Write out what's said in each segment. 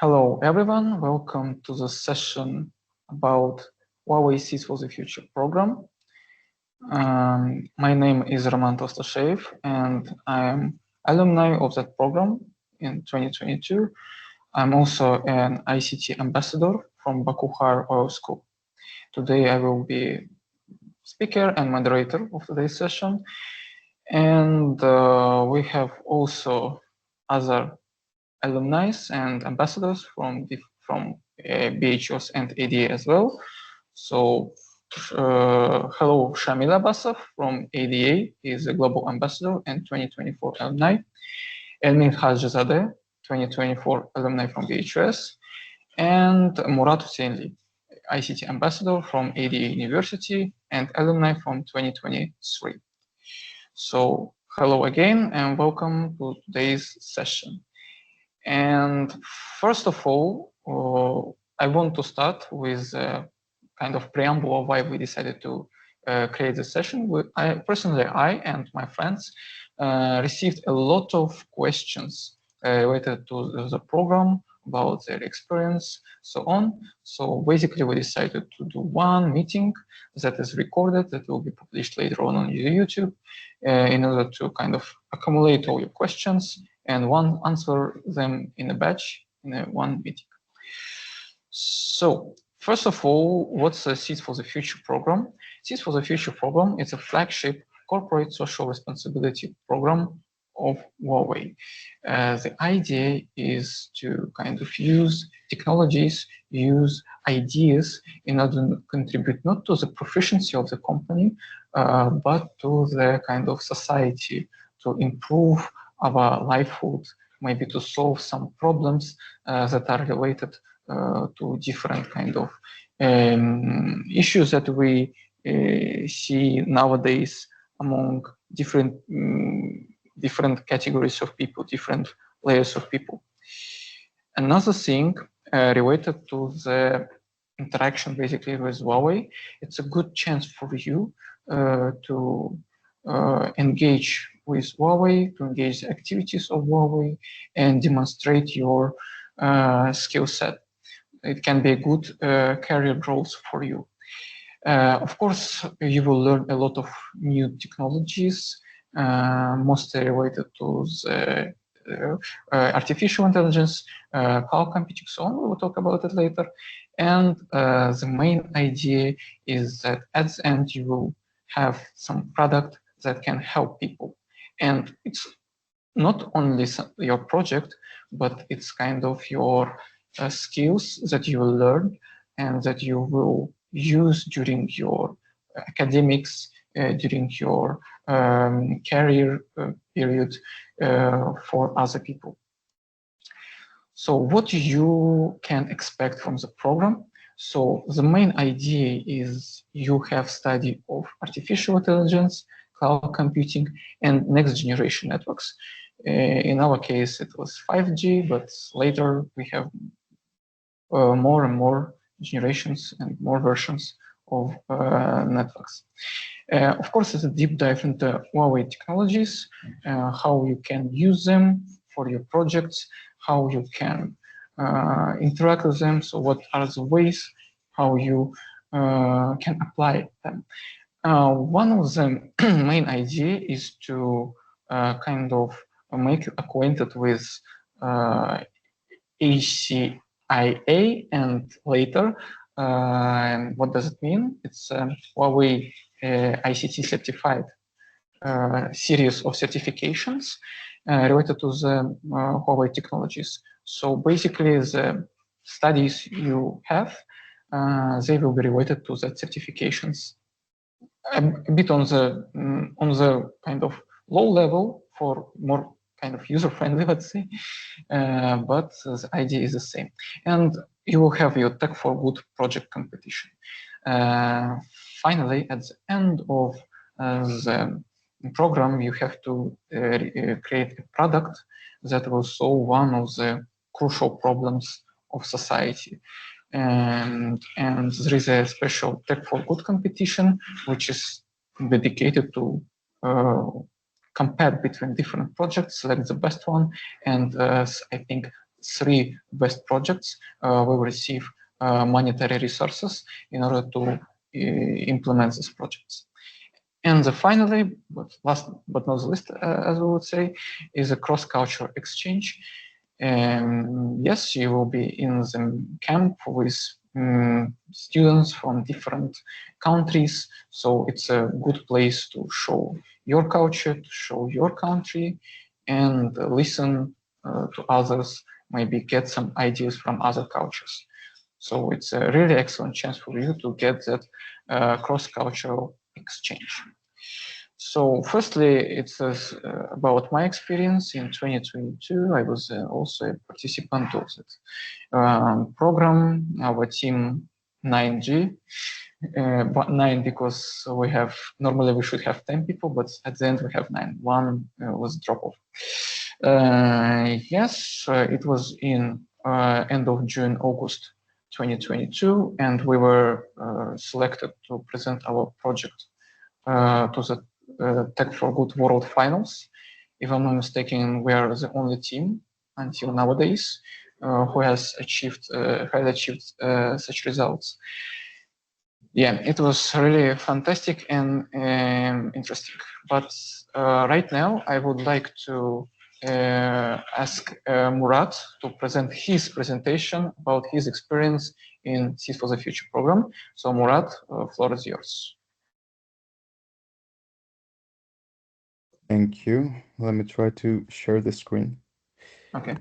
Hello, everyone. Welcome to the session about Huawei Seeds for the Future program. My name is Roman Tostashev, and I am alumni of that program in 2022. I'm also an ICT ambassador from Baku Higher Oil School. Today, I will be speaker and moderator of today's session. And we have also other alumni and ambassadors from BHOS and ADA as well. So hello, Shamil Abbasov from ADA, is a global ambassador and 2024 alumni. Elmin Hajizadeh, 2024 alumni from BHOS, and Murat Hüseyinli, ICT ambassador from ADA University and alumni from 2023. So hello again and welcome to today's session. And first of all, I want to start with a kind of preamble of why we decided to create this session. I and my friends received a lot of questions related to the program, about their experience, so on. So basically we decided to do one meeting that is recorded, that will be published later on YouTube, in order to kind of accumulate all your questions and answer them in a batch in one meeting. So first of all, what's the Seeds for the Future program? Seeds for the Future program is a flagship corporate social responsibility program of Huawei. The idea is to kind of use technologies, use ideas in order to contribute not to the proficiency of the company, but to the kind of society, to improve our livelihood, maybe to solve some problems that are related to different kind of issues that we see nowadays among different categories of people, different layers of people. Another thing related to the interaction basically with Huawei, it's a good chance for you to engage with Huawei, to engage the activities of Huawei and demonstrate your skill set. It can be a good career growth for you. Of course, you will learn a lot of new technologies, mostly related to the artificial intelligence, cloud computing, so on. We will talk about it later. And the main idea is that at the end, you will have some product that can help people. And it's not only your project, but it's kind of your skills that you will learn and that you will use during your academics, during your career period for other people. So what you can expect from the program? So the main idea is you have study of artificial intelligence, cloud computing, and next generation networks. In our case, it was 5G, but later we have more and more generations and more versions of networks. Of course, it's a deep dive into Huawei technologies, how you can use them for your projects, how you can interact with them. So what are the ways how you can apply them? One of the main idea is to kind of make you acquainted with HCIA and later. And what does it mean? It's Huawei ICT certified series of certifications related to the Huawei technologies. So basically the studies you have, they will be related to the certifications. A bit on the kind of low level for more kind of user-friendly, let's say, but the idea is the same. And you will have your Tech for Good project competition. Finally, at the end of the program, you have to create a product that will solve one of the crucial problems of society. And there is a special Tech for Good competition, which is dedicated to compare between different projects, select the best one, and I think 3 best projects will receive monetary resources in order to implement these projects. And finally, but last but not least, as we would say, is a cross-cultural exchange. Yes, you will be in the camp with students from different countries, so it's a good place to show your culture, to show your country, and listen to others, maybe get some ideas from other cultures. So it's a really excellent chance for you to get that cross-cultural exchange. So firstly, it's about my experience in 2022. I was also a participant of that program, our team 9G, but 9 because normally we should have 10 people, but at the end we have 9. One was drop off. Yes, it was in end of June, August 2022, and we were selected to present our project to the Tech for Good World Finals. If I'm not mistaken, we are the only team until nowadays who has achieved such results. Yeah, it was really fantastic and interesting. But right now, I would like to ask Murat to present his presentation about his experience in Seed for the Future program. So Murat, floor is yours. Thank you. Let me try to share the screen. Okay.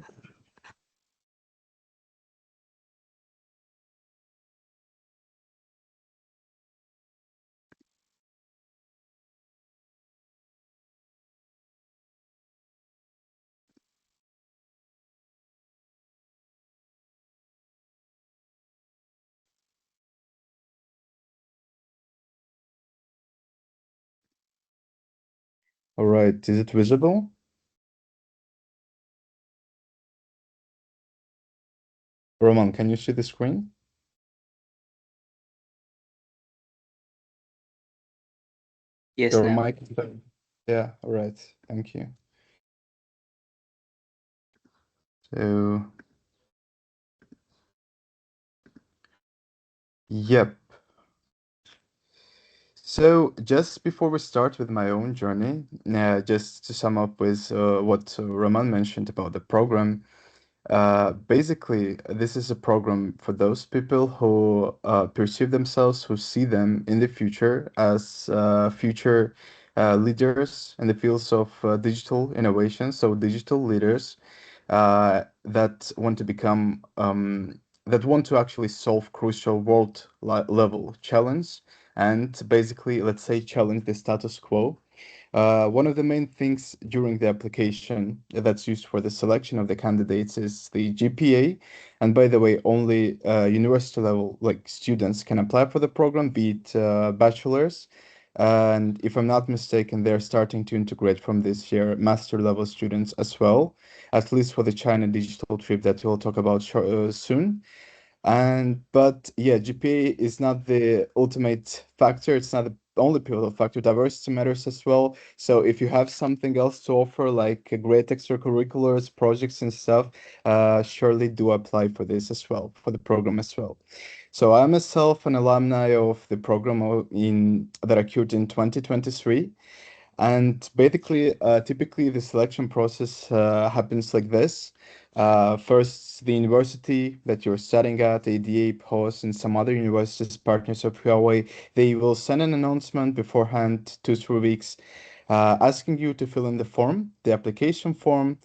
All right, is it visible? Roman, can you see the screen? Yes, Your now. mic? Yeah, all right. Thank you. So, yep. So, just before we start with my own journey, just to sum up with what Roman mentioned about the program, basically, this is a program for those people who perceive themselves, who see them in the future as future leaders in the fields of digital innovation. So, digital leaders that want to become, that want to actually solve crucial world level challenge and basically, let's say, challenge the status quo. One of the main things during the application that's used for the selection of the candidates is the GPA. And by the way, only university level like students can apply for the program, be it bachelor's. And if I'm not mistaken, they're starting to integrate from this year master level students as well, at least for the China digital trip that we'll talk about soon. And but yeah, GPA is not the ultimate factor. It's not the only pivotal factor. Diversity matters as well. So if you have something else to offer, like great extracurriculars, projects and stuff, surely do apply for this as well, for the program as well. So I'm myself an alumni of the program that occurred in 2023. And basically, typically the selection process happens like this. First, the university that you're studying at, ADA, POS, and some other universities, partners of Huawei, they will send an announcement beforehand, 2, 3 weeks, asking you to fill in the form, the application form,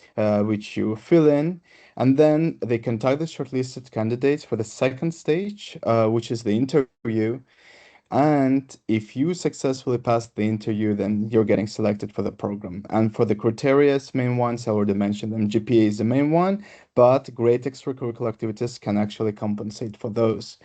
which you fill in, and then they contact the shortlisted candidates for the second stage, which is the interview. And if you successfully pass the interview, then you're getting selected for the program. And for the criteria, main ones, I already mentioned them. GPA is the main one, but great extracurricular activities can actually compensate for those.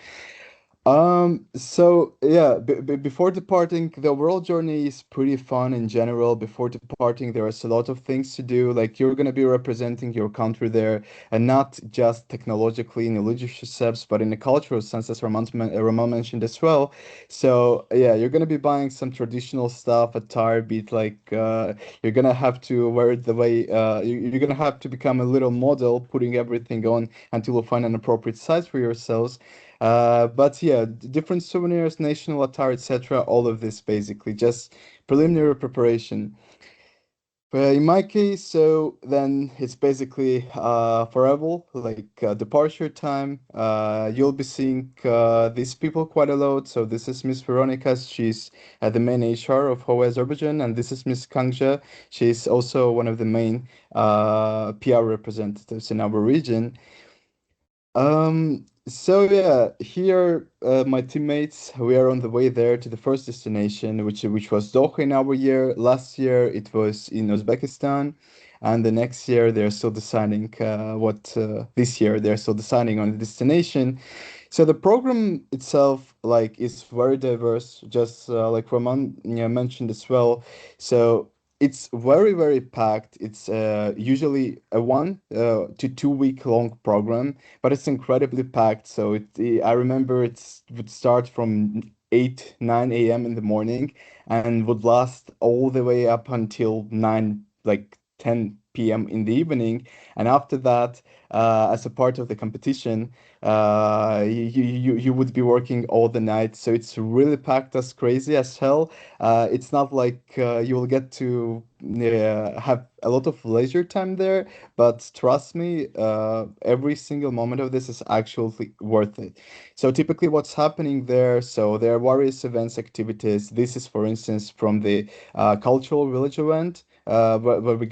So yeah, before departing, the overall journey is pretty fun in general. Before departing, there is a lot of things to do. Like you're gonna be representing your country there, and not just technologically in the leadership steps, but in the cultural sense, as Ramon mentioned as well. So yeah, you're gonna be buying some traditional stuff, attire, be it like you're gonna have to wear it the way you're gonna have to become a little model, putting everything on until you find an appropriate size for yourselves. But yeah, different souvenirs, national attire, etc. All of this basically just preliminary preparation. But in my case, so then it's basically forever, like departure time. You'll be seeing these people quite a lot. So this is Miss Veronica. She's the main HR of Huawei Azerbaijan, and this is Miss Kangja. She's also one of the main PR representatives in our region. So yeah, here my teammates, we are on the way there to the first destination, which was Doha in our year. Last year it was in Uzbekistan, and the next year they're still deciding what this year they're still deciding on the destination. So the program itself, like, is very diverse, just like Roman, mentioned as well. So it's very, very packed. It's usually a 1 to 2 week long program, but it's incredibly packed. So I remember it would start from 8, 9 a.m. in the morning and would last all the way up until 9, like 10 p.m. in the evening. And after that, as a part of the competition, you would be working all the night. So it's really packed as crazy as hell. It's not like you will get to have a lot of leisure time there, but trust me, every single moment of this is actually worth it. So typically, what's happening there? So there are various events, activities. This is, for instance, from the cultural village event, where we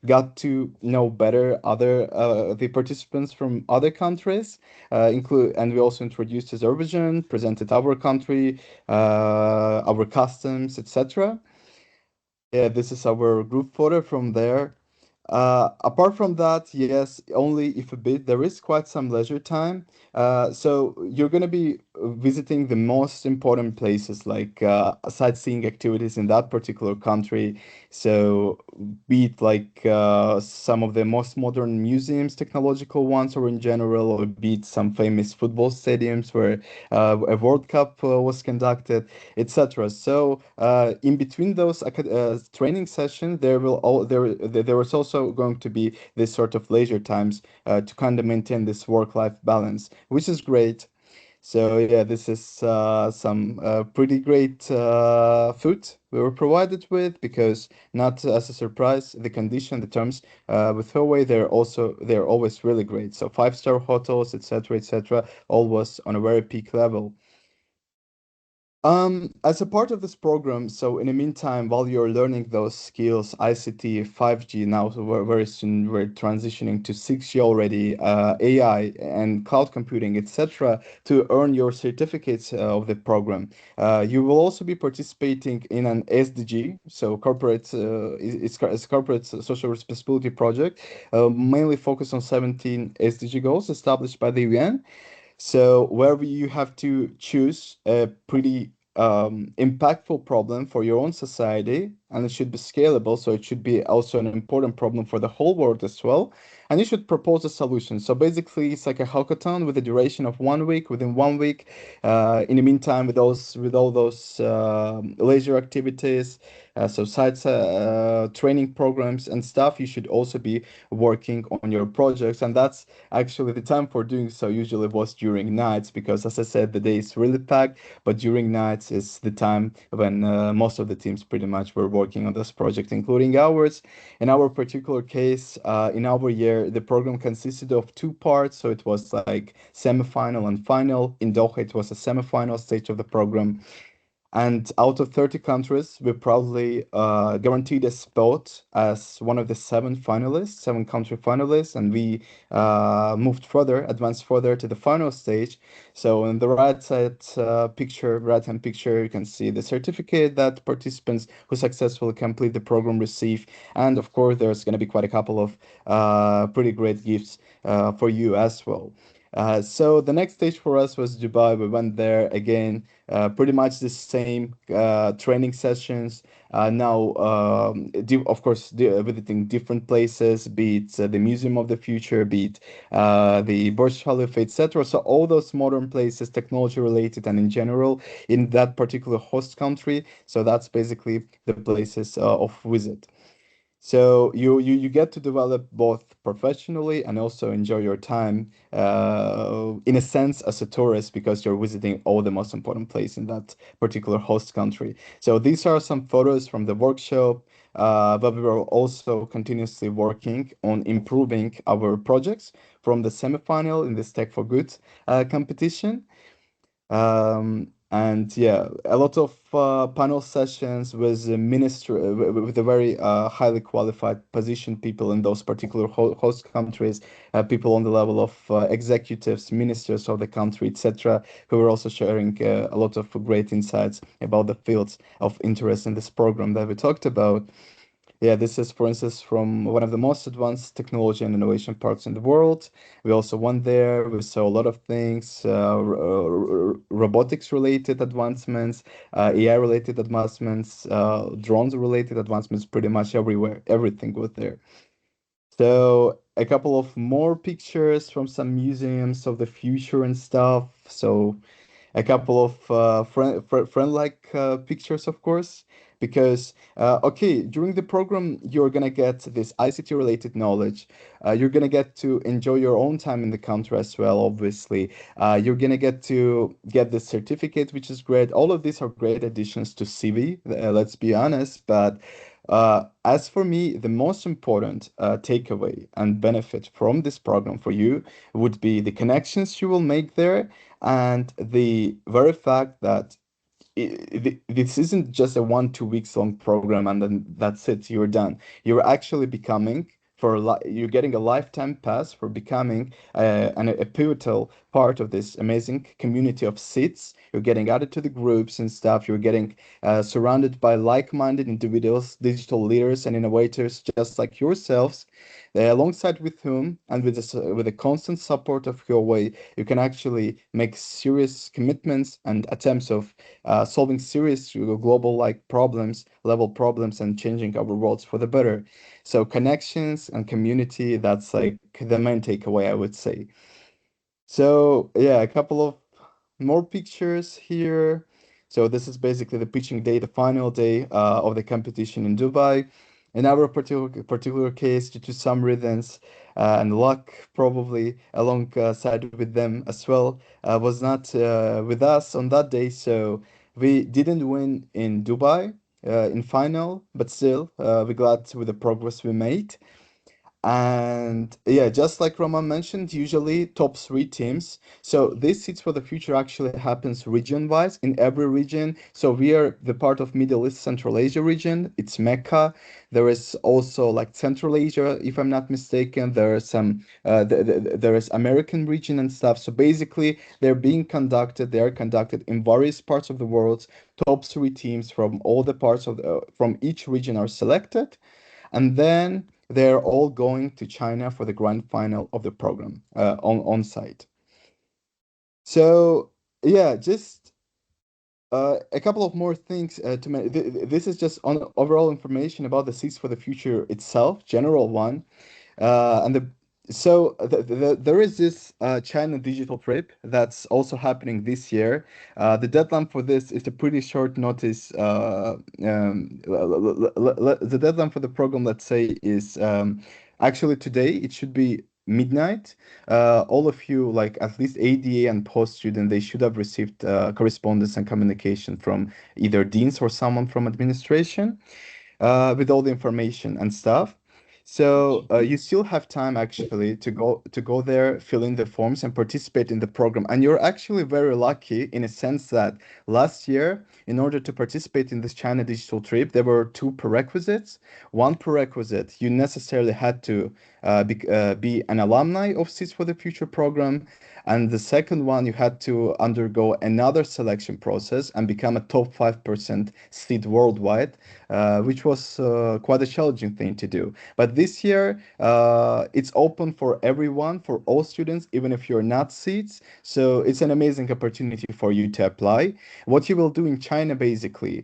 got to know better other the participants from other countries, and we also introduced Azerbaijan, presented our country, our customs, etc. Yeah, this is our group photo from there. Apart from that, yes, only if a bit, there is quite some leisure time. So you're going to be visiting the most important places, like sightseeing activities in that particular country. So be it like some of the most modern museums, technological ones, or in general, or be it some famous football stadiums where a World Cup was conducted, etc. So in between those training sessions, there was also going to be this sort of leisure times to kind of maintain this work-life balance, which is great. So yeah, this is some pretty great food we were provided with, because not as a surprise, the condition, the terms with Huawei, they're always really great. So 5-star hotels, etc., etc., always on a very peak level. As a part of this program, so in the meantime, while you're learning those skills, ICT, 5G, now so very soon we're transitioning to 6G already, AI and cloud computing, etc., to earn your certificates of the program. You will also be participating in an SDG, so it's corporate social responsibility project, mainly focused on 17 SDG goals established by the UN. So wherever you have to choose a pretty impactful problem for your own society, and it should be scalable, so it should be also an important problem for the whole world as well. And you should propose a solution. So basically, it's like a hackathon with a duration of 1 week. Within 1 week, in the meantime, with all those leisure activities, so sites, training programs and stuff, you should also be working on your projects, and that's actually the time for doing so usually was during nights, because as I said, the day is really packed, but during nights is the time when most of the teams pretty much were working on this project, including ours. In our particular case, in our year, the program consisted of two parts. So it was like semi-final and final. In Doha, it was a semi-final stage of the program. And out of 30 countries, we proudly guaranteed a spot as one of the seven country finalists, and we moved further, advanced further to the final stage. So in the right hand picture, you can see the certificate that participants who successfully complete the program receive. And of course, there's going to be quite a couple of pretty great gifts for you as well. So the next stage for us was Dubai. We went there again, pretty much the same training sessions. Now, of course, visiting different places, be it the Museum of the Future, be it the Burj Khalifa, etc. So all those modern places, technology related, and in general in that particular host country. So that's basically the places of visit. So you get to develop both professionally and also enjoy your time in a sense as a tourist because you're visiting all the most important place in that particular host country. So these are some photos from the workshop, but we were also continuously working on improving our projects from the semifinal in this Tech for Good competition. And yeah, a lot of panel sessions with the minister with the very highly qualified position people in those particular host countries, people on the level of executives, ministers of the country, etc., who were also sharing a lot of great insights about the fields of interest in this program that we talked about. Yeah, this is, for instance, from one of the most advanced technology and innovation parks in the world. We also went there. We saw a lot of things, robotics related advancements, AI related advancements, drones related advancements, pretty much everywhere. Everything was there. So a couple of more pictures from some museums of the future and stuff. So a couple of friend-like pictures, of course, because okay, during the program you're gonna get this ICT related knowledge. You're gonna get to enjoy your own time in the country as well. Obviously, you're gonna get to get the certificate, which is great. All of these are great additions to CV. Let's be honest, but. As for me, the most important takeaway and benefit from this program for you would be the connections you will make there and the very fact that this isn't just a 1 2 weeks long program and then that's it, you're done. You're actually becoming you're getting a lifetime pass for becoming a pivotal part of this amazing community of seats. You're getting added to the groups and stuff. You're getting surrounded by like-minded individuals, digital leaders and innovators just like yourselves, alongside with whom and with the constant support of Huawei, you can actually make serious commitments and attempts of solving serious global like problems, level problems, and changing our worlds for the better. So connections and community, that's like the main takeaway, I would say. So yeah, a couple of more pictures here. So this is basically the pitching day, the final day of the competition in Dubai. In our particular case, due to some reasons and luck, probably alongside with them as well, was not with us on that day. So we didn't win in Dubai in final, but still, we're glad with the progress we made. And yeah, just like Roman mentioned, usually top three teams. So this Seeds for the Future actually happens region-wise in every region. So we are the part of Middle East Central Asia region. It's Mecca. There is also like Central Asia, if I'm not mistaken. There are some there is American region and stuff. So basically, they are conducted in various parts of the world. Top three teams from all the parts of from each region are selected, and then they're all going to China for the grand final of the program on site. So yeah, just a couple of more things to mention. This is just on overall information about the Seeds for the Future itself, general one. And there is this China digital trip that's also happening this year. The deadline for this is a pretty short notice. The deadline for the program, let's say, is actually today. It should be midnight. All of you, like at least ADA and post student, they should have received correspondence and communication from either deans or someone from administration with all the information and stuff. So you still have time actually to go there, fill in the forms, and participate in the program. And you're actually very lucky in a sense that last year, in order to participate in this China digital trip, there were two prerequisites. One prerequisite, you necessarily had to be an alumni of Seeds for the Future program. And the second one, you had to undergo another selection process and become a top 5% seed worldwide, which was quite a challenging thing to do. But this year, it's open for everyone, for all students, even if you're not seeds. So it's an amazing opportunity for you to apply. What you will do in China, basically,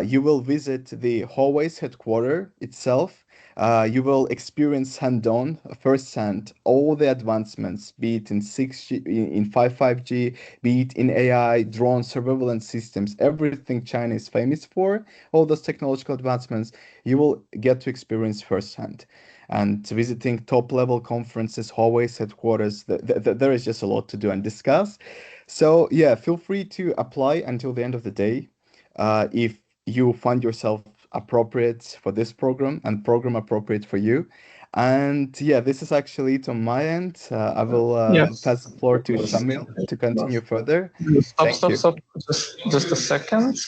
you will visit the Huawei's headquarters itself. You will experience hand-on, first-hand, all the advancements, be it in 6G, in 5G, be it in AI, drone surveillance systems, everything China is famous for, all those technological advancements, you will get to experience firsthand. And visiting top-level conferences, Huawei's headquarters, there is just a lot to do and discuss. So yeah, feel free to apply until the end of the day. If you find yourself appropriate for this program and program appropriate for you. And yeah, this is actually it on my end. I will Yes. pass the floor to Shamil to continue further. Stop, Thank stop, you. stop. Just a second.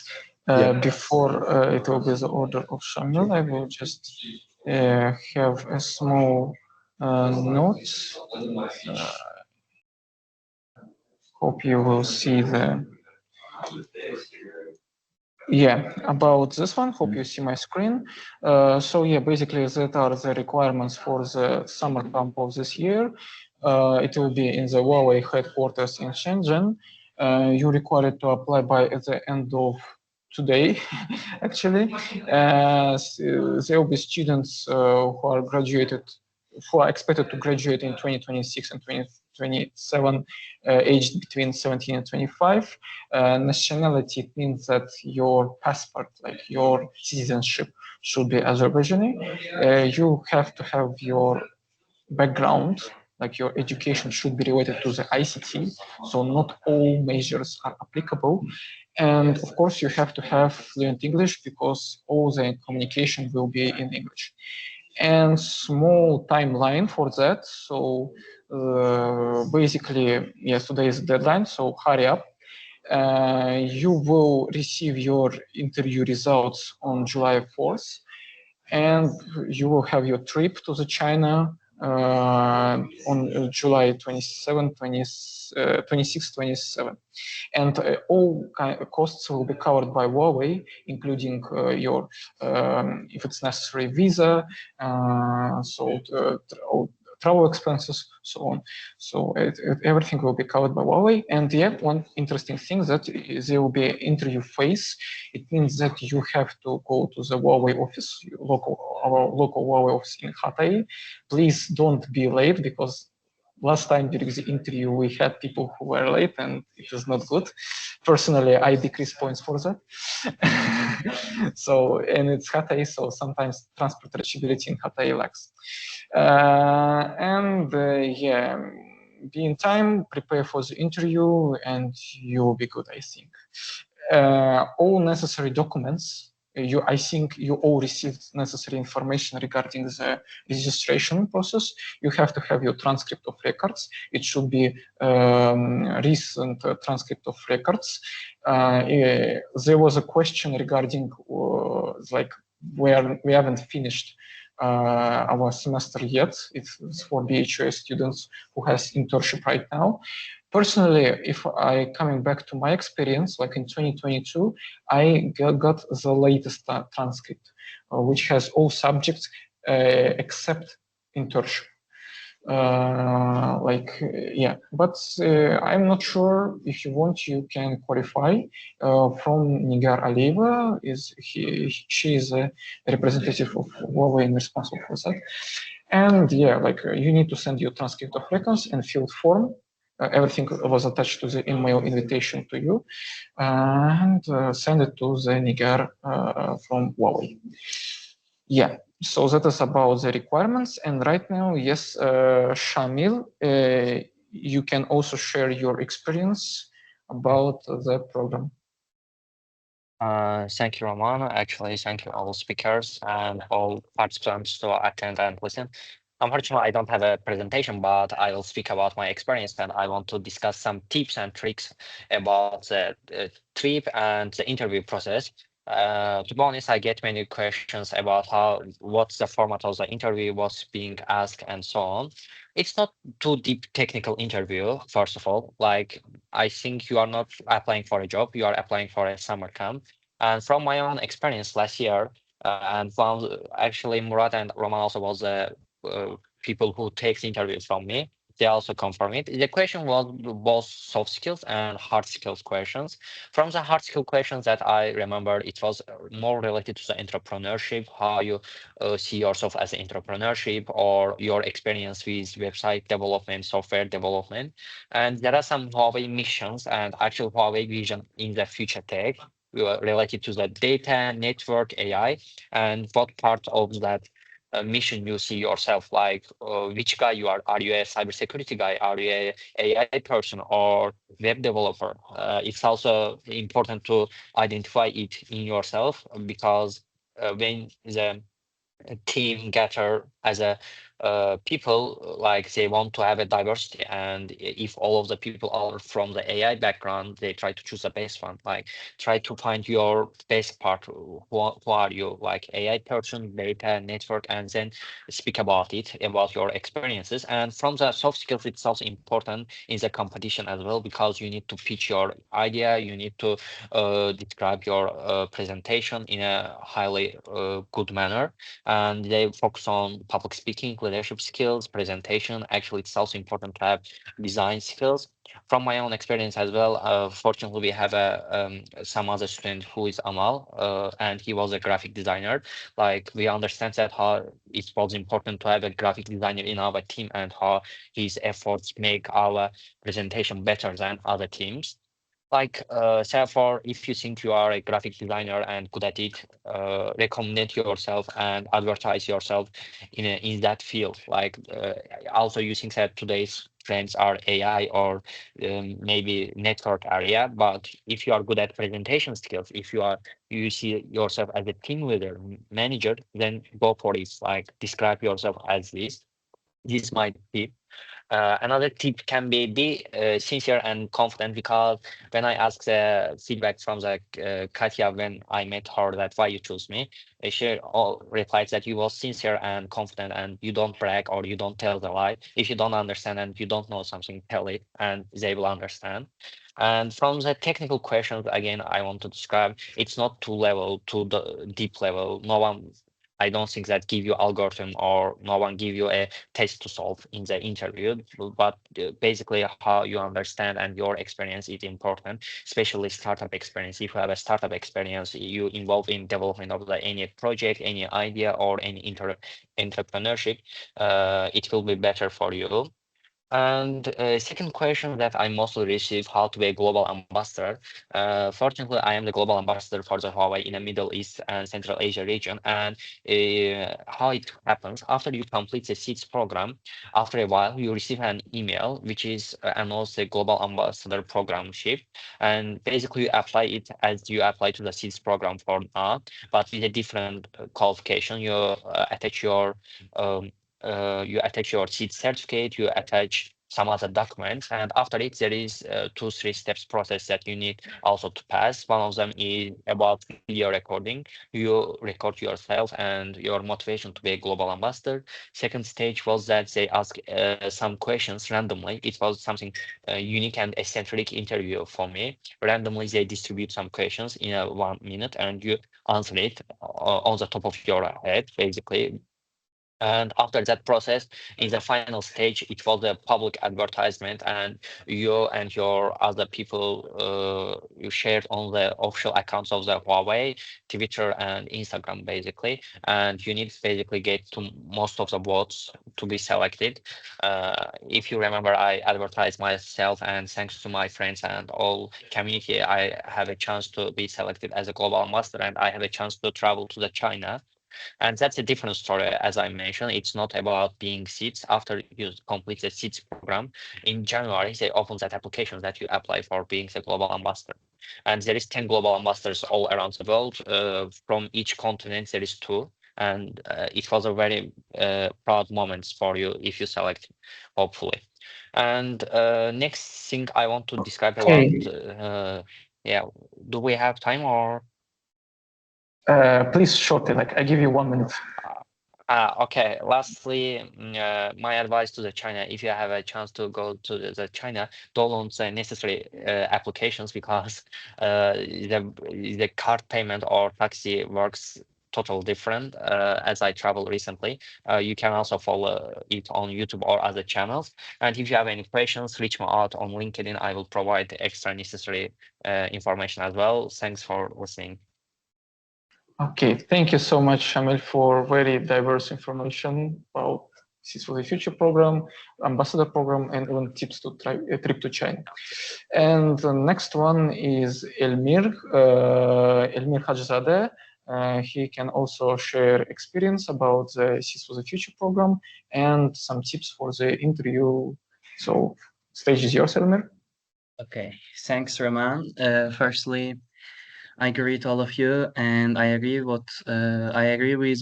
Yeah. Before it will be the order of Shamil, I will just have a small note. Hope you will see the. Yeah, about this one, hope you see my screen. So yeah, basically that are the requirements for the summer camp of this year. It will be in the Huawei headquarters in Shenzhen. You required to apply by the end of today, actually. There will be students who are graduated, who are expected to graduate in 2026 and 2027, aged between 17 and 25. Nationality means that your passport, like your citizenship, should be Azerbaijani. You have to have your background, like your education should be related to the ICT, so not all measures are applicable. And of course, you have to have fluent English because all the communication will be in English. And small timeline for that. So basically, yes, today is the deadline, so hurry up. You will receive your interview results on July 4th, and you will have your trip to the China on July 27, 26, 27. And all costs will be covered by Huawei, including your, if it's necessary, visa, travel expenses, so on. So everything will be covered by Huawei. And yet, one interesting thing that there will be an interview phase. It means that you have to go to the Huawei office, our local Huawei office in Hatay. Please don't be late because last time during the interview we had people who were late and it was not good. Personally, I decrease points for that. So, and it's Hatay, so sometimes transport reachability in Hatay lacks. Yeah, be in time, prepare for the interview, and you'll be good, I think. All necessary documents, I think you all received necessary information regarding the registration process. You have to have your transcript of records. It should be recent transcript of records. There was a question regarding like we haven't finished our semester yet. It's for BHUS students who has internship right now. Personally, if I coming back to my experience, like in 2022, I got the latest transcript, which has all subjects except internship. Yeah, but I'm not sure. If you want, you can qualify from Nigar Aliyeva. She is a representative of Huawei and responsible for that. And yeah, like you need to send your transcript of records and field form. Everything was attached to the email invitation to you, and send it to the Nigar from Huawei. Yeah, so that is about the requirements. And right now, yes, Shamil, you can also share your experience about the program. Thank you, Roman. Actually, thank you all speakers and all participants to attend and listen. Unfortunately, I don't have a presentation, but I will speak about my experience and I want to discuss some tips and tricks about the trip and the interview process. To be honest, I get many questions about what's the format of the interview, what's being asked, and so on. It's not too deep technical interview, first of all. Like, I think you are not applying for a job, you are applying for a summer camp. And from my own experience last year, and from actually Murat and Roman also was the people who takes interviews from me. They also confirm it. The question was both soft skills and hard skills questions. From the hard skill questions that I remember, it was more related to the entrepreneurship, how you see yourself as an entrepreneurship or your experience with website development, software development. And there are some Huawei missions and actual Huawei vision in the future tech related to the data, network, AI, and what part of that mission you see yourself, like which guy you are. Are you a cybersecurity guy? Are you a AI person or web developer? It's also important to identify it in yourself because when the team gather as a people, like they want to have a diversity, and if all of the people are from the AI background, they try to choose the best one, like try to find your best part. Who are you, like AI person, data, network, and then speak about it, about your experiences. And from the soft skills, it's also important in the competition as well, because you need to pitch your idea, you need to describe your presentation in a highly good manner, and they focus on public speaking, leadership skills, presentation. Actually, it's also important to have design skills. From my own experience as well, fortunately, we have some other student who is Amal, and he was a graphic designer. Like, we understand that how it was important to have a graphic designer in our team and how his efforts make our presentation better than other teams. Like, therefore, if you think you are a graphic designer and good at it, recommend yourself and advertise yourself in that field. Like, also you think that today's trends are AI or maybe network area, but if you are good at presentation skills, if you see yourself as a team leader, manager, then go for it. Like, describe yourself as this. This might be another tip can be sincere and confident, because when I asked the feedback from the Katya when I met her that why you choose me, she all replied that you was sincere and confident and you don't brag or you don't tell the lie. If you don't understand and you don't know something, tell it and they will understand. And from the technical questions, again, I want to describe it's not too level, to the deep level. No one, I don't think that give you algorithm or no one give you a test to solve in the interview, but basically how you understand and your experience is important, especially startup experience. If you have a startup experience, you involved in development of any project, any idea, or any entrepreneurship, it will be better for you. And second question that I mostly receive, how to be a global ambassador. Fortunately, I am the global ambassador for the Huawei in the Middle East and Central Asia region. And how it happens, after you complete the SEEDS program, after a while, you receive an email, which is announced the global ambassador programship. And basically, you apply it as you apply to the SEEDS program for now, but with a different qualification. Um, you attach your seat certificate, you attach some other documents, and after it, there is 2-3 steps process that you need also to pass. One of them is about video recording. You record yourself and your motivation to be a global ambassador. Second stage was that they ask some questions randomly. It was something unique and eccentric interview for me. Randomly, they distribute some questions in 1 minute, and you answer it on the top of your head, basically. And after that process, in the final stage, it was a public advertisement, and you and your other people, you shared on the official accounts of the Huawei, Twitter, and Instagram, basically. And you need to basically get to most of the votes to be selected. If you remember, I advertised myself, and thanks to my friends and all community, I have a chance to be selected as a global ambassador, and I have a chance to travel to the China. And that's a different story, as I mentioned. It's not about being seats. After you complete the seats program in January, they open that application that you apply for being the global ambassador. And there is 10 global ambassadors all around the world. From each continent, there is two. And it was a very proud moment for you if you select, hopefully. And next thing I want to describe about, Okay. yeah, do we have time or? Please shortly, like I give you 1 minute. Okay. Lastly, my advice to the China: if you have a chance to go to the China, don't launch the necessary applications because the card payment or taxi works total different. As I traveled recently, you can also follow it on YouTube or other channels. And if you have any questions, reach me out on LinkedIn. I will provide the extra necessary information as well. Thanks for listening. Okay, thank you so much, Shamil, for very diverse information about this for the Future program, Ambassador program, and even tips to try a trip to China. And the next one is Elmir Hajizadeh. He can also share experience about the Seeds for the Future program and some tips for the interview. So, stage is yours, Elmir. Okay, thanks, Roman. Firstly, I greet all of you, and I agree with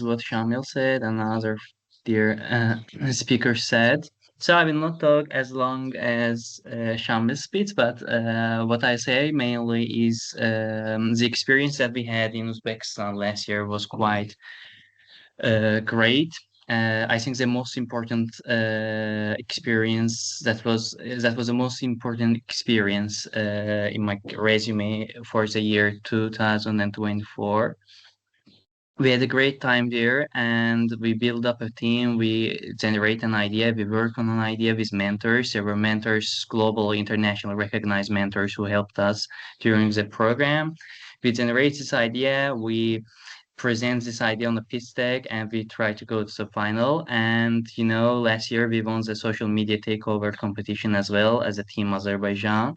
what Shamil said and other dear speakers said. So I will not talk as long as Shamil speaks, but what I say mainly is the experience that we had in Uzbekistan last year was quite great. I think the most important experience that was the most important experience in my resume for the year 2024. We had a great time there, and we build up a team. We generate an idea. We work on an idea with mentors. There were mentors, global, international, recognized mentors who helped us during the program. We generate this idea. We present this idea on a pitch deck and we try to go to the final. And last year we won the social media takeover competition as well as a team Azerbaijan.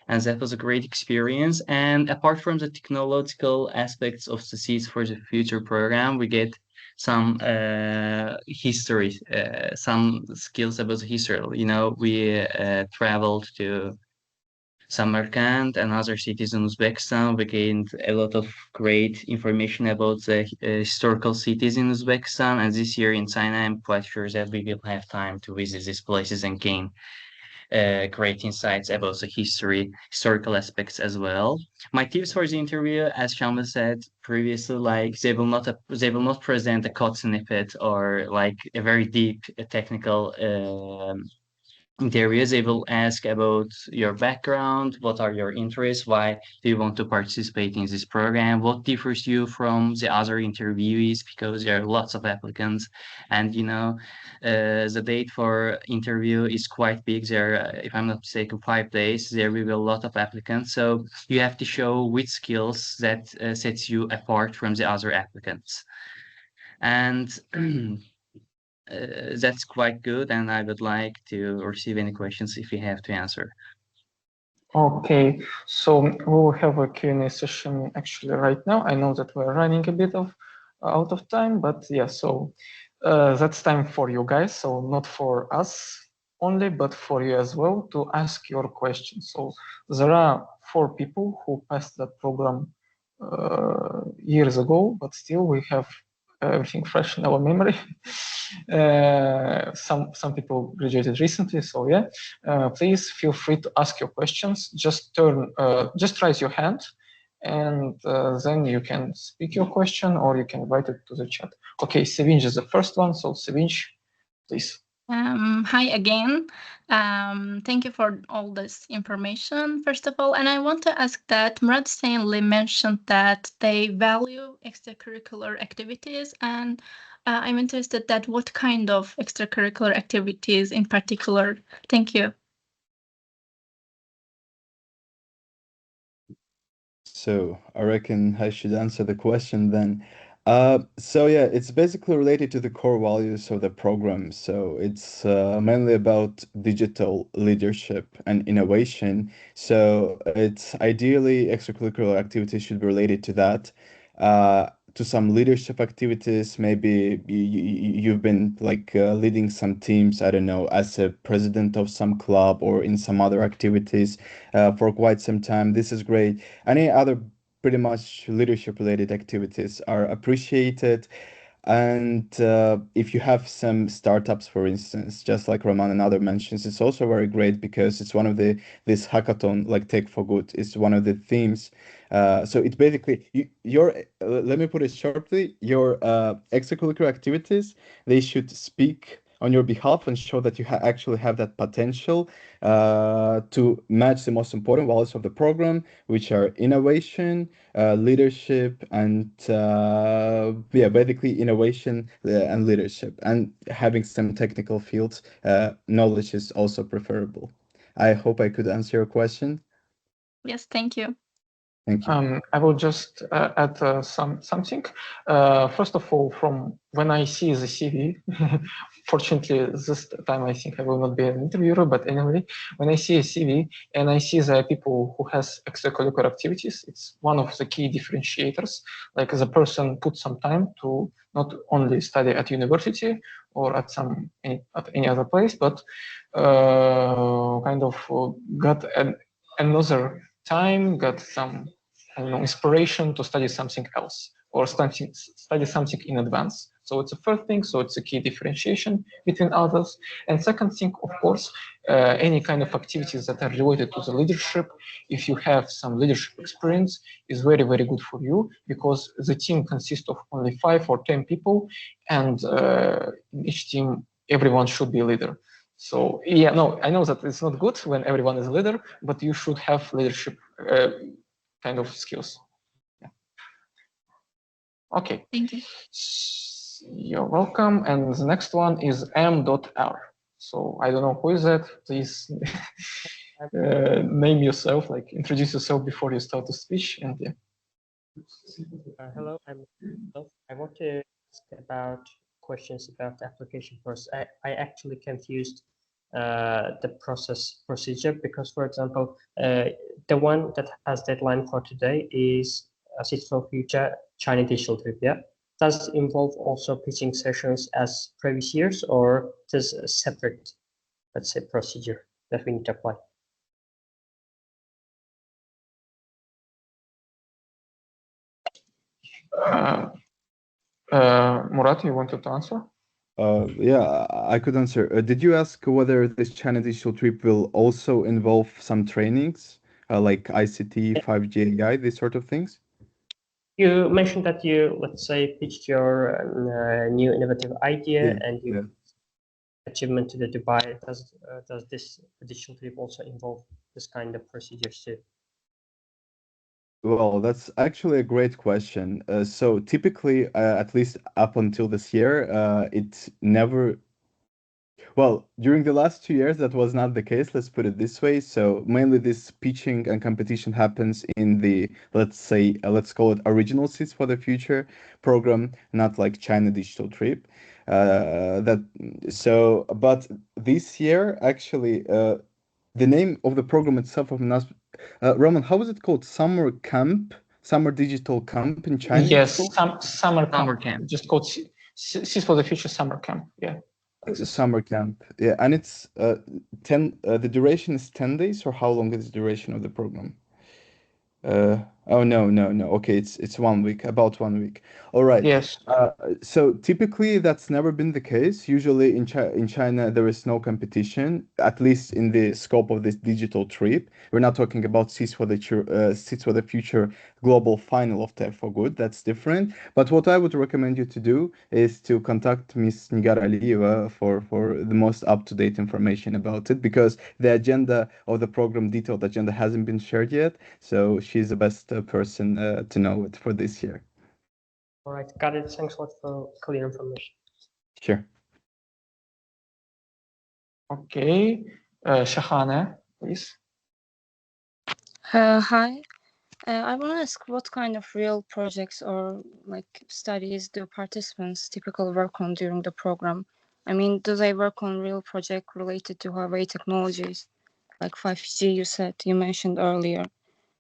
And that was a great experience. And apart from the technological aspects of the Seeds for the Future program, we get some history, some skills about the history. We traveled to Samarkand and other cities in Uzbekistan. We gained a lot of great information about the historical cities in Uzbekistan. And this year in China, I'm quite sure that we will have time to visit these places and gain great insights about the historical aspects as well. My tips for the interview, as Shama said previously, like they will not present a code snippet or like a very deep technical interviews. They will ask about your background, what are your interests, why do you want to participate in this program, what differs you from the other interviewees, because there are lots of applicants. And the date for interview is quite big. There, if I'm not mistaken, 5 days. There will be a lot of applicants, so you have to show which skills that sets you apart from the other applicants. And that's quite good, and I would like to receive any questions if you have to answer. Okay, so we will have a Q&A session actually right now. I know that we're running a bit of out of time, but yeah, so that's time for you guys. So not for us only, but for you as well to ask your questions. So there are 4 people who passed that program years ago, but still we have everything fresh in our memory. Some people graduated recently, so yeah. Please feel free to ask your questions. Just raise your hand, and then you can speak your question or you can write it to the chat. Okay, Sevinch is the first one, so Sevinch, please. Hi again. Thank you for all this information, first of all. And I want to ask that Murad Stanley mentioned that they value extracurricular activities. And I'm interested that what kind of extracurricular activities in particular. Thank you. So I reckon I should answer the question then. So yeah, it's basically related to the core values of the program. So it's mainly about digital leadership and innovation. So it's ideally extracurricular activities should be related to that. To some leadership activities, maybe you've been like leading some teams, I don't know, as a president of some club or in some other activities for quite some time. This is great. Any other pretty much leadership related activities are appreciated. And if you have some startups, for instance, just like Roman and other mentions, it's also very great because it's one of this hackathon, like Tech for Good, is one of the themes. So it's basically let me put it sharply, your extracurricular activities, they should speak on your behalf and show that you actually have that potential to match the most important values of the program, which are innovation, leadership, and basically innovation and leadership. And having some technical fields knowledge is also preferable. I hope I could answer your question. Yes, thank you. Thank you. I will just add something. First of all, from when I see the CV, fortunately this time I think I will not be an interviewer, but anyway, when I see a CV and I see the people who has extracurricular activities, it's one of the key differentiators. Like the person put some time to not only study at university or at any other place, but kind of got another time, got some inspiration to study something else or study something in advance. So it's the first thing. So it's a key differentiation between others. And second thing, of course, any kind of activities that are related to the leadership, if you have some leadership experience, is very, very good for you because the team consists of only 5 or 10 people, and in each team, everyone should be a leader. So yeah, no, I know that it's not good when everyone is a leader, but you should have leadership kind of skills. Yeah. Okay. Thank you. You're welcome. And the next one is M.R. So I don't know who is that. Please name yourself, like introduce yourself before you start the speech. And yeah. Hello, I want to ask about questions about the application process. I actually confused the procedure because, for example, the one that has deadline for today is Seeds for Future China Digital Trip. Yeah, does it involve also pitching sessions as previous years, or does a separate, let's say, procedure that we need to apply? Murat, you wanted to answer? Yeah, I could answer. Did you ask whether this China digital trip will also involve some trainings, like ICT, 5G, AI, these sort of things? You mentioned that you, let's say, pitched your new innovative idea and you achievement to the Dubai. Does this digital trip also involve this kind of procedures too? Well, that's actually a great question. So typically, at least up until this year, it never. Well, during the last 2 years, that was not the case. Let's put it this way. So mainly this pitching and competition happens in the, let's say, let's call it original Seeds for the Future program, not like China Digital Trip. But this year, actually, the name of the program itself of NAS, Roman, how is it called? Summer Camp, Summer Digital Camp in China? Yes, summer Summer camp. camp. Just called Seeds for the Future Summer Camp. Yeah. Summer camp. Yeah, and it's 10 the duration is 10 days, or how long is the duration of the program? Oh no. Okay, it's 1 week, about 1 week. All right. Yes. So typically that's never been the case. Usually in China there is no competition, at least in the scope of this digital trip. We're not talking about Seeds for the Future global final of Tech for Good. That's different. But what I would recommend you to do is to contact Ms. Nigar Aliyeva for the most up-to-date information about it, because the agenda of the program, detailed agenda, hasn't been shared yet. So she's the best person to know it for this year. All right, got it. Thanks a lot for clear information. Sure. Okay. Shahana, please. Hi. I want to ask what kind of real projects or like studies do participants typically work on during the program? I mean, do they work on real project related to Huawei technologies, like 5G you mentioned earlier,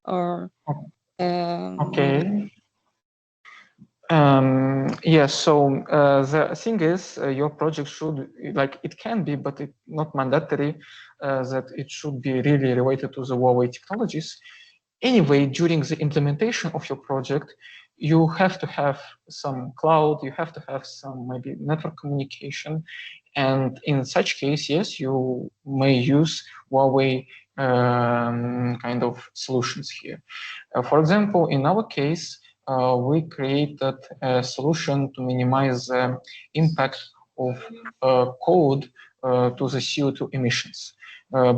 or Okay. Yes. So the thing is, your project should, like, it can be, but it's not mandatory that it should be really related to the Huawei technologies. Anyway, during the implementation of your project, you have to have some cloud, you have to have some maybe network communication. And in such case, yes, you may use Huawei kind of solutions here. For example, in our case, we created a solution to minimize the impact of code to the CO2 emissions.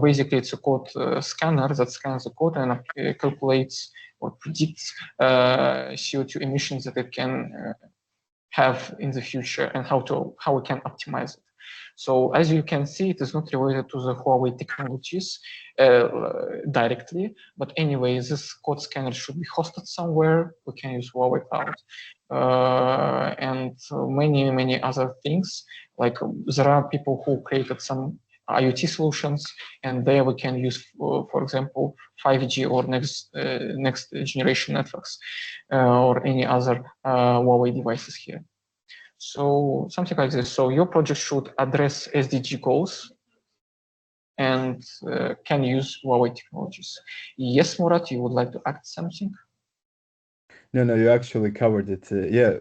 Basically, it's a code scanner that scans the code and calculates or predicts CO2 emissions that it can have in the future and how we can optimize it. So as you can see, it is not related to the Huawei technologies directly, but anyway, this code scanner should be hosted somewhere. We can use Huawei Cloud and many other things. Like there are people who created some IoT solutions, and there we can use, for example, 5G or next generation networks or any other Huawei devices here. So something like this. So your project should address SDG goals and can use Huawei technologies. Yes, Murat, you would like to add something? No, you actually covered it. Yeah,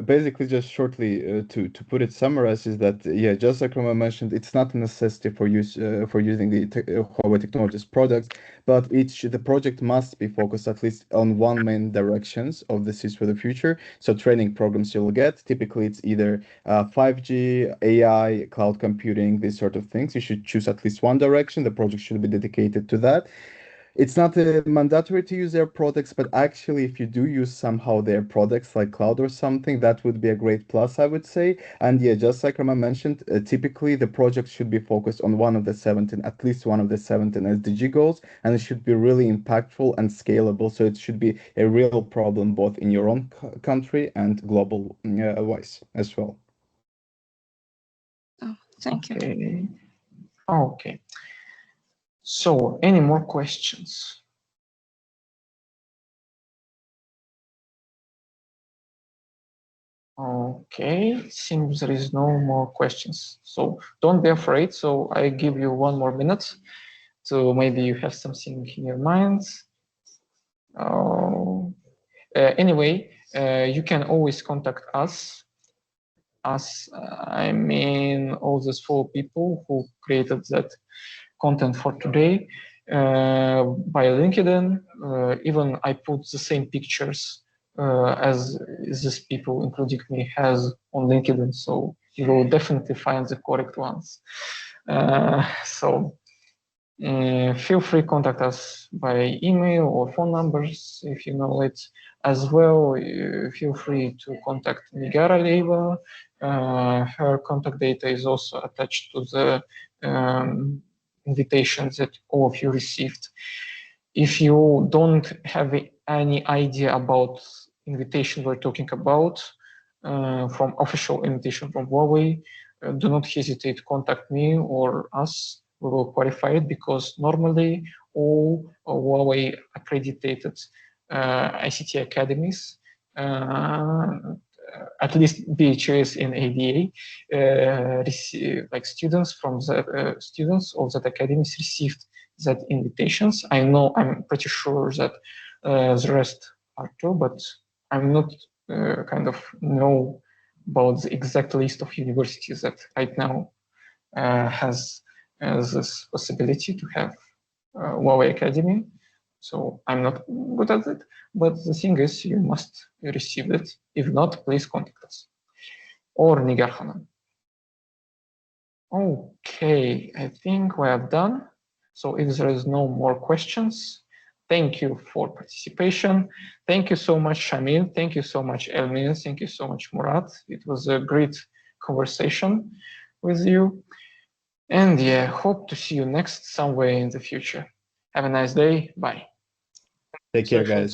basically, just shortly to put it summarize is that yeah, just like Roman mentioned, it's not a necessity for using the Huawei Technologies products, but the project must be focused at least on one main directions of the SIS for the future. So training programs you'll get typically it's either 5G, AI, cloud computing, these sort of things. You should choose at least one direction. The project should be dedicated to that. It's not mandatory to use their products, but actually, if you do use somehow their products like cloud or something, that would be a great plus, I would say. And yeah, just like Roman mentioned, typically the project should be focused on at least one of the 17 SDG goals, and it should be really impactful and scalable. So it should be a real problem both in your own country and global wise as well. Oh, thank you. Okay. So, any more questions? Okay, seems there is no more questions. So don't be afraid. So I give you 1 more minute to maybe you have something in your mind. Anyway, you can always contact us. I mean, all those 4 people who created that content for today by LinkedIn. Even I put the same pictures as these people, including me, has on LinkedIn. So you will definitely find the correct ones. So feel free to contact us by email or phone numbers if you know it. As well, feel free to contact Nigara Leiva. Her contact data is also attached to the invitations that all of you received. If you don't have any idea about invitation we're talking about, from official invitation from Huawei, do not hesitate to contact me or us. We will clarify it because normally all Huawei accredited ICT academies, at least BHS and ADA, like students from the students of that academies received that invitations. I'm pretty sure that the rest are too, but I'm not kind of know about the exact list of universities that right now has this possibility to have Huawei Academy. So I'm not good at it, but the thing is you must receive it. If not, please contact us. Or Nigar Hanan. Okay, I think we are done. So if there is no more questions, thank you for participation. Thank you so much, Shamil. Thank you so much, Elmin. Thank you so much, Murat. It was a great conversation with you. And yeah, hope to see you next somewhere in the future. Have a nice day. Bye. Take care, guys.